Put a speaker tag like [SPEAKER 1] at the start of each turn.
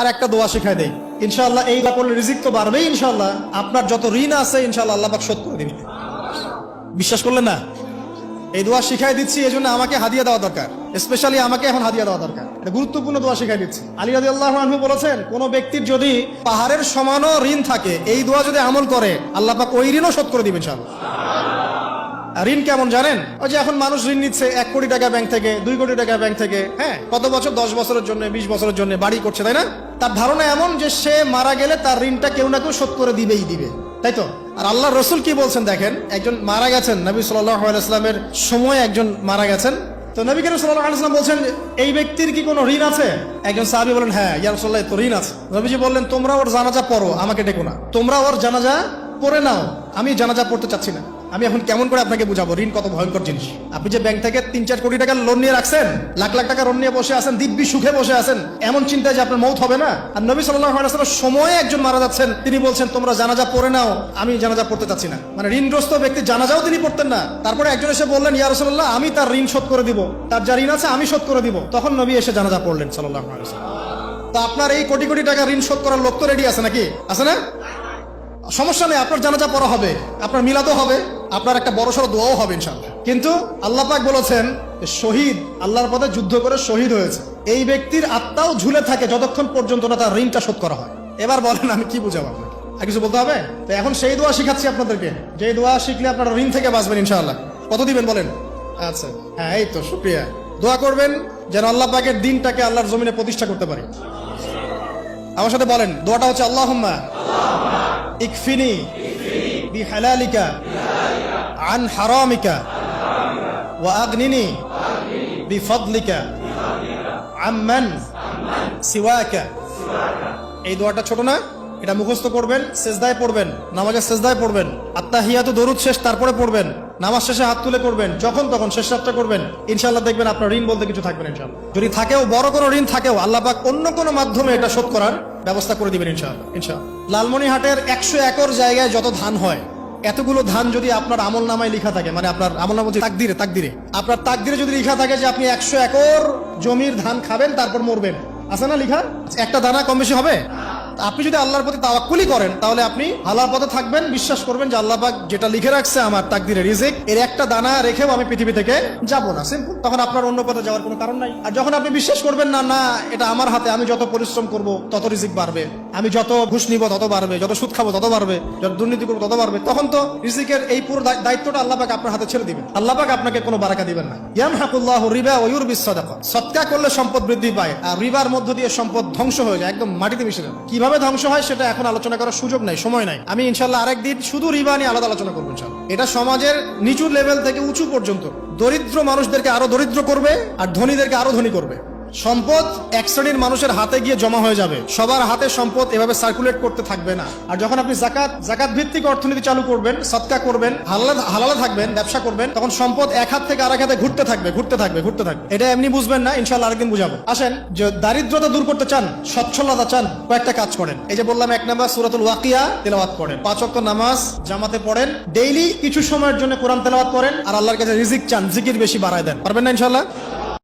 [SPEAKER 1] আর একটা দোয়া শিখাই দেই, ইনশাআল্লাহ এই দোয়া করলে রিজিক তো বাড়বেই ইনশাআল্লাহ। আপনার যত ঋণ আছে ইনশাআল্লাহ আল্লাহ পাক শোধ করে দিবেন। বিশ্বাস করলেন না? এই দোয়া শিখাই দিচ্ছি, এই জন্য আমাকে হাদিয়া দেওয়া দরকার, স্পেশালি আমাকে এখন হাদিয়া দেওয়া দরকার। এটা গুরুত্বপূর্ণ দোয়া শিখাই দিচ্ছি। আলী রাদিয়াল্লাহু আনহু বলেছেন, কোন ব্যক্তির যদি পাহাড়ের সমানও ঋণ থাকে, এই দোয়া যদি আমল করে আল্লাহ পাক ওই ঋণও শোধ করে দিবেন ইনশাআল্লাহ। ঋণ কেমন জানেন? ওই যে এখন মানুষ ঋণ নিচ্ছে 1 কোটি টাকা ব্যাংক থেকে, 2 কোটি টাকা ব্যাংক থেকে, হ্যাঁ, কত বছর, 10 বছরের জন্য, 20 বছরের জন্য বাড়ি করছে, তাই না? তার ধারণা এমন যে সে মারা গেলে তার ঋণটা কেউ না কেউ শোধ করে দিবেই দিবে, তাই তো? আর আল্লাহ রসুল কি বলছেন দেখেন, একজন মারা গেছেন, নবী সাল্লাল্লাহু আলাইহি ওয়াসাল্লামের সময় একজন মারা গেছেন। তো নবী করিম সাল্লাল্লাহু আলাইহি ওয়াসাল্লাম বলছেন, এই ব্যক্তির কি কোনো ঋণ আছে? একজন সাহাবী বলেন, হ্যাঁ ইয়া রাসূলুল্লাহ, তো ঋণ আছে। নবীজি বললেন, তোমরা ওর জানাজা পড়ো, আমাকে ডেকো না, তোমরা ওর জানাজা পড়ে নাও, আমি জানাজা পড়তে চাচ্ছি না। আমি এখন কেমন করে আপনাকে বুঝাবো ঋণ কত ভয়ঙ্কর জিনিস? আপনি যে ব্যাংক থেকে 3-4 কোটি টাকার লোন নিয়ে রাখছেন, লাখ লাখ টাকা লোন নিয়ে বসে আছেন, দিব্যি সুখে বসে আছেন, এমন চিন্তায় যে আপনার মৌত হবে না। আর নবী সাল্লাল্লাহু আলাইহি ওয়াসাল্লাম সময়ে একজন মারা যাচ্ছেন, তিনি বলছেন তোমরা জানাজা পড়ে নাও, আমি জানাজা পড়তে চাচ্ছি না। মানে ঋণগ্রস্ত ব্যক্তি জানাজাও তিনি পড়তেন না। তারপরে একজন এসে বললেন, ইয়া রাসূলুল্লাহ, আমি তার ঋণ শোধ করে দিব, তার যা ঋণ আছে আমি শোধ করে দিব। তখন নবী এসে জানাজা পড়লেন সাল্লাল্লাহু আলাইহি ওয়াসাল্লাম। তো আপনার এই কোটি কোটি টাকা ঋণ শোধ করার লোক তো রেডি আছে নাকি? আছে না? সমস্যা নেই, আপনার জানাজা পড়া হবে, আপনার মিলাদও হবে, আপনার একটা বড়সড় দোয়াও হবে ইনশাআল্লাহ। কিন্তু আল্লাহ পাক বলেছেন, শহীদ, আল্লাহর পথে যুদ্ধ করে শহীদ হয়েছে, এই ব্যক্তির আত্মাও ঝুলে থাকে যতক্ষণ পর্যন্ত না তার ঋণটা শোধ করা হয়। এবার বলেন আমি কি বুঝাবো আপনাকে? আর কিছু বলতে হবে? তো এখন সেই দোয়া শিখাচ্ছি আপনাদেরকে, যে দোয়া শিখলে আপনারা ঋণ থেকে বাঁচবেন ইনশাআল্লাহ। কত দিবেন বলেন? আচ্ছা, হ্যাঁ, এই তো, শুকরিয়া। দোয়া করবেন যেন আল্লাহ পাকের দিনটাকে আল্লাহর জমিনে প্রতিষ্ঠা করতে পারি। আমার সাথে বলেন, দোয়াটা হচ্ছে, আল্লাহুম্মা ইকফিনি বিহালালিকা আন হারামিকা ওয়া আগনিনি বিফদলিকা আম্মান সিওয়াকা। এই দোয়াটা ছোট না? এটা মুখস্থ করবেন, সেজদায় পড়বেন, নামাজের সেজদায় পড়বেন, আত্তাহিয়াতু দরুদ শেষ তারপরে পড়বেন, নামাজ শেষে হাত তুলে করবেন, যখন তখন শেষ রাতটা করবেন, ইনশাআল্লাহ দেখবেন আপনার ঋণ বলতে কিছু থাকবে না ইনশাআল্লাহ। যদি থাকেও, বড় কোনো ঋণ থাকেও, আল্লাহ পাক অন্য কোনো মাধ্যমে এটা শোধ করার ব্যবস্থা করে দিবেন ইনশাআল্লাহ। ইনশাআল্লাহ লালমনিরহাটের 100 একর জায়গায় যত ধান হয়, এতগুলো ধান যদি আপনার আমল নামায় লেখা থাকে, মানে আপনার আমল নামা তাকদিরে, আপনার তাকদিরে যদি লেখা থাকে যে আপনি 100 একর জমির ধান খাবেন তারপর মরবেন, আছে না লেখা? একটা দানা কম বেশি হবে? আপনি যদি আল্লাহর প্রতি তাওয়াক্কুলি করেন, তাহলে আপনি হালাল পথে থাকবেন, বিশ্বাস করবেন যে আল্লাহ পাক যেটা লিখে রাখছে আমার তাকদিরে, রিজিক, এর একটা দানা রেখেও আমি পৃথিবী থেকে যাব না, সিম্পল। তখন আপনার অন্য পথে যাওয়ার কোনো কারণ নাই। আর যখন আপনি বিশ্বাস করবেন না, না এটা আমার হাতে, আমি যত পরিশ্রম করব তত রিজিক বাড়বে, আমি যত ঘুষ নিব তত বাড়বে, যত সুদ খাবো তত বাড়বে, যত দুর্নীতি করবো তত বাড়বে, তখন তো রিজিকের এই পুরো দায়িত্বটা আল্লাহ পাক আপনার হাতে ছেড়ে দিবেন। আল্লাহ পাক আপনাকে কোনো বারাকা দিবেন না। ইয়ামহাকুল্লাহু রিবা ওয়া ইউরবিস সাদাকা। সদকা করলে সম্পদ বৃদ্ধি পায়, আর রিবার মধ্য দিয়ে সম্পদ ধ্বংস হয়ে যায়, একদম মাটিতে মিশে যায়। কিভাবে ধ্বংস হয় সেটা এখন আলোচনা করার সুযোগ নাই, সময় নাই। আমি ইনশাআল্লাহ আরেকদিন শুধু রিবা নিয়ে আলাদা আলোচনা করবো ইনশাআল্লাহ। এটা সমাজের নিচু লেভেল থেকে উঁচু পর্যন্ত দরিদ্র মানুষদেরকে আরো দরিদ্র করবে, আর ধনীদেরকে আরো ধনী করবে। সম্পদ এক শ্রেণীর মানুষের হাতে গিয়ে জমা হয়ে যাবে, সবার হাতে সম্পদ এভাবে সার্কুলেট করতে থাকবে না। আর যখন আপনি জাকাত ভিত্তিক অর্থনীতি চালু করবেন, সদকা করবেন, হালালে থাকবেন, ব্যবসা করবেন, তখন সম্পদ এক হাত থেকে আরেক হাতে ঘুরতে থাকবে। এটা এমনি বুঝবেন না, ইনশাআল্লাহ আরেকদিন বুঝাবো। আসেন, যে দারিদ্রতা দূর করতে চান, সচ্ছলতা চান, কয়েকটা কাজ করেন। এই যে বললাম, 1 নাম্বার সূরাতুল ওয়াকিয়া তেলাওয়াত করেন, 5 ওয়াক্ত নামাজ জামাতে পড়েন, ডেইলি কিছু সময়ের জন্য কোরআন তেলাওয়াত করেন, আর আল্লাহর কাছে রিজিক চান, জিকির বেশি বাড়ায় দেন। পারবেন না ইনশাআল্লাহ?